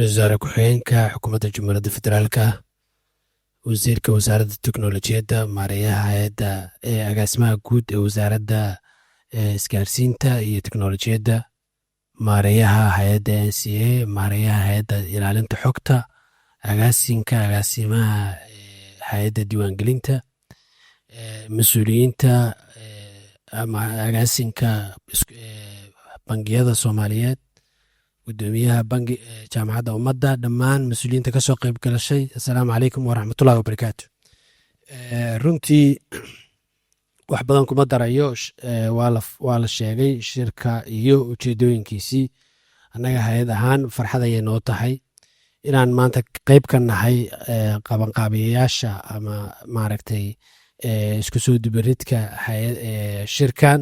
wasaare ku-xigeenka xukuumadda Jamhuuriyadda Federaalka, wasiirka wasaaradda teknolojiyadda, maareeyaha hay'adda agaasimaha guud ee wasaaradda isgaarsiinta iyo teknolojiyadda, maareeyaha hay'adda NCA, maareeyaha hay'adda ilaalinta xogta, agaasimaha hay'adda diiwaangelinta, mas-uuliyiinta ama agaasinka bangiyada Soomaaliyeed, gudoomiyaha bangi jaamacadda ummadda, dhammaan mas-uuliyiinta kasoo qayb galashay. Assalaamu calaykum waraxmatullahi wabarakaatu. Runtii wax badan kuma darayo, waa la sheegay shirka iyo ujeedooyinkiisii. Annaga hay'ad ahaan farxad ayay noo tahay inaan maanta qayb ka nahay qabanqaabiyayaasha ama maaragtay isku soo dubaridka shirkan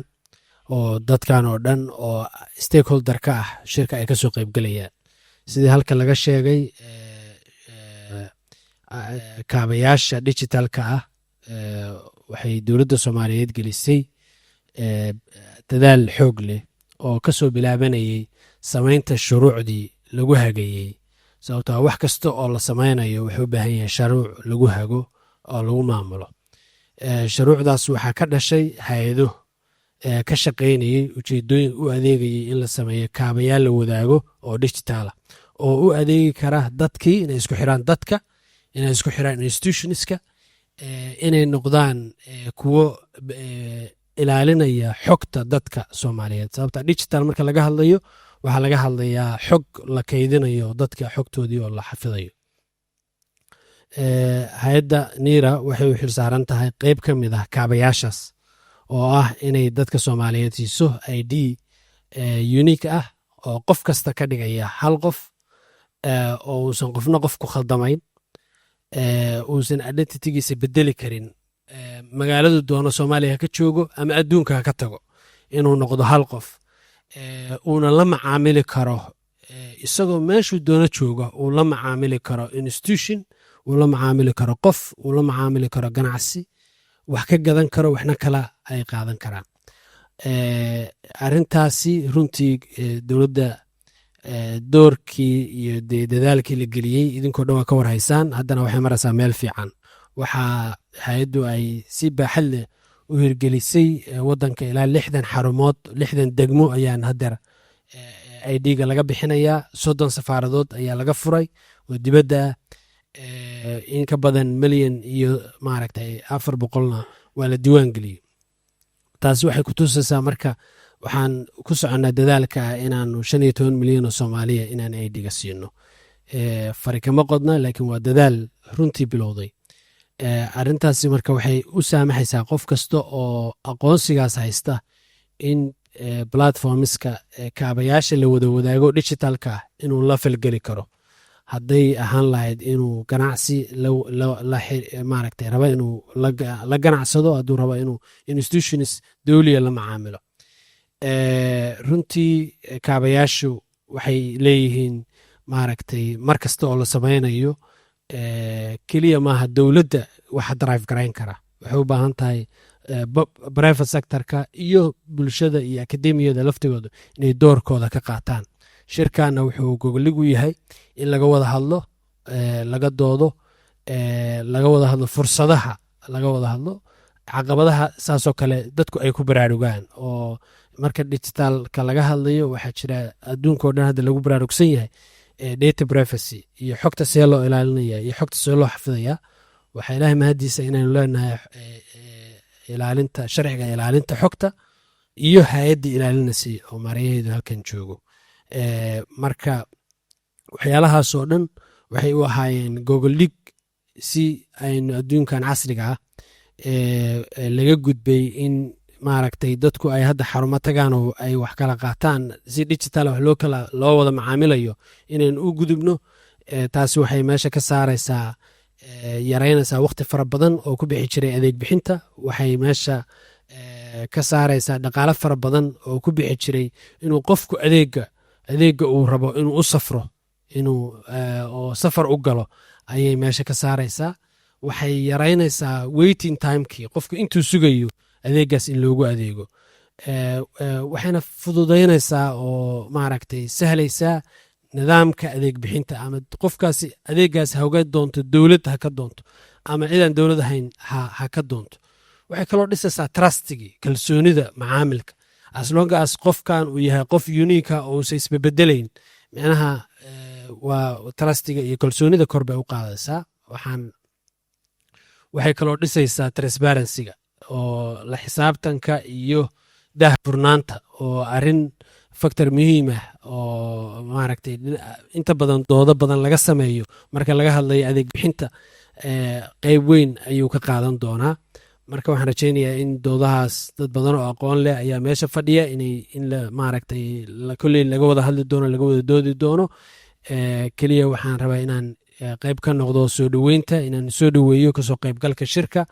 oo dadkan oo dhan oo stakeholder ka ah shirka ay kasoo qayb galayaan. Sidii halka laga sheegay, kaabayaasha digitalka ah waxay dowladda Soomaaliyeed gelisay dadaal xoog leh oo kasoo bilaabanayay samaynta shuruucdii lagu hagayey. Sababtoo wax kasta oo la samaynayo wuxuu u baahan yahay shuruuc lagu hago oo lagu maamulo. Shuruucdaas waxaa ka dhashay hay'ado ka shaqaynayay ujeedooyin u adeegayay in la sameeyo kaabayaal la wadaago oo digitaala oo u adeegi kara dadkii, inay isku xiraan dadka, inay isku xiraan institutionska, inay noqdaan kuwo ilaalinaya xogta dadka Soomaaliyeed. Sababta digital marka laga hadlayo waxaa laga hadlayaa xog la kaydinayo dadka xogtoodii oo la xafidayo. Hay'adda NIRA waxay u xilsaaran tahay qayb ka mid ah kaabayaashaas oo ah inay dadka Soomaaliyeed siiso ID unique ah oo qof kasta ka dhigaya hal qof oo uusan qofna qof ku khaldamayn, uusan identitygiisa bedeli karin, magaaladu doono Soomaaliya ka joogo ama adduunka ka tago, inuu noqdo hal qof, uuna la macaamili karo isagoo meeshuu doono jooga, uu la macaamili karo institution, uu la macaamili karo qof, uu la macaamili karo ganacsi, wax ka gadan karo, waxna kala ay qaadan karaan. Arrintaasi runtii dowladda doorkii iyo dadaalkii la geliyey idinkoo dhan waa ka warhaysaan. Haddana waxay maraysaa meel fiican. Waxaa hay'addu ay si baaxad leh u hirgelisay waddanka ilaa 60 xarumood, 60 degmo ayaan haddeer ID-ga laga bixinayaa. 30 safaaradood ayaa laga furay oo dibadda in ka badan milyan iyo maaragtay 400na waa la diiwaan geliyey. taasi waxay ku tusaysaa marka waxaan ku soconnaa dadaalka inaanu 15 milyan oo Soomaaliya inaan ID-ga siino. Fari kama qodna, laakiin waa dadaal runtii bilowday. Arrintaasi marka waxay u saamaxaysaa qof kasta oo aqoonsigaas haysta in platformska kaabayaasha la wada wadaago digitalka inuu la falgeli karo. hadday ahaan lahayd inuu ganacsi maaragtay raba inuu la ganacsado, hadduu raba inuu institutions dawliya la macaamilo. Runtii kaabayaashu waxay leeyihiin maaragtay mar kasta oo la samaynayo keliya maaha dowladda waxa drive garayn kara. waxay u baahan tahay private sectorka iyo bulshada iyo akademiyada laftigooda inay doorkooda ka qaataan. shirkana wuxuu gogoligu yahay in laga wada hadlo, laga doodo, laga wada hadlo fursadaha, laga wada hadlo caqabadaha, saasoo kale dadku ay ku baraarugaan. oo marka digitalka laga hadlayo waxaa jira adduunkao dhan hadda lagu baraarugsan yahay data privacy iyo xogta see loo ilaalinaya iyo xogta see loo xafidaya. waxaa ilaahay mahadiisa inaynu leenahay ilaalinta sharciga ilaalinta xogta iyo hay'adda ilaalinaysay oo maareeyaheedu halkan joogo. Marka waxyaalahaasoo dhan waxay u ahaayeen gogoldhig si aynu adduunkan casriga ah laga gudbay in maaragtay dadku ay hadda xarumo tagaan oo ay wax kala qaataan si digital wax loo wada macaamilayo inaynu u gudubno. taasi waxay meesha ka saaraysaa, yaraynaysaa waqti fara badan oo ku bixi jiray adeeg bixinta. waxay meesha ka saaraysaa dhaqaale fara badan oo ku bixi jiray inuu qofku adeegga uu rabo inuu u safro, inuu oo safar u galo ayay meesha ka saaraysaa. waxay yaraynaysaa waiting timekii qofku intuu sugayo adeeggaas in loogu adeego. waxayna fududaynaysaa oo maaragtay sahlaysaa nidaamka adeeg bixinta ama qofkaasi adeegaas hauga doonto dowlad ha ka doonto ama cidaan dowlad ahayn ha ka doonto. waxay kaloo dhisaysaa trustigii kalsoonida macaamilka aslongaas qofkan uu yahay qof uniika ousa isbebedelayn micnaha waa trustiga iyo kalsoonida kor bay u qaadaysaa. waxay kaloo dhisaysaa transparencyga oo la xisaabtanka iyo daahfurnaanta oo arin factor muhiim ah oo maaragtay inta badan doodo badan laga sameeyo marka laga hadlayo adeeg bixinta qeyb weyn ayuu ka qaadan doonaa. marka waxaan rajaynayaa in doodahaas dad badan oo aqoon leh ayaa meesha fadhiya in maaragtay kolley laga wada hadli doono laga wada doodi doono. keliya waxaan rabaa inaan qeyb ka noqdo soo dhoweynta inaan soo dhoweeyo kasoo qeybgalka shirka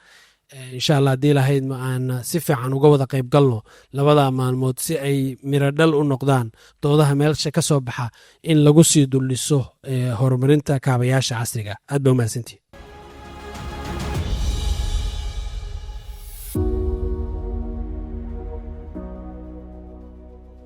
insha allah haddii lahayd ma aan si fiican uga wada qeyb galno labada maalmood si ay miro dhal u noqdaan doodaha meelsha ka soo baxa in lagu sii duldhiso horumarinta kaabayaasha casriga. aad ba umahadsantihi.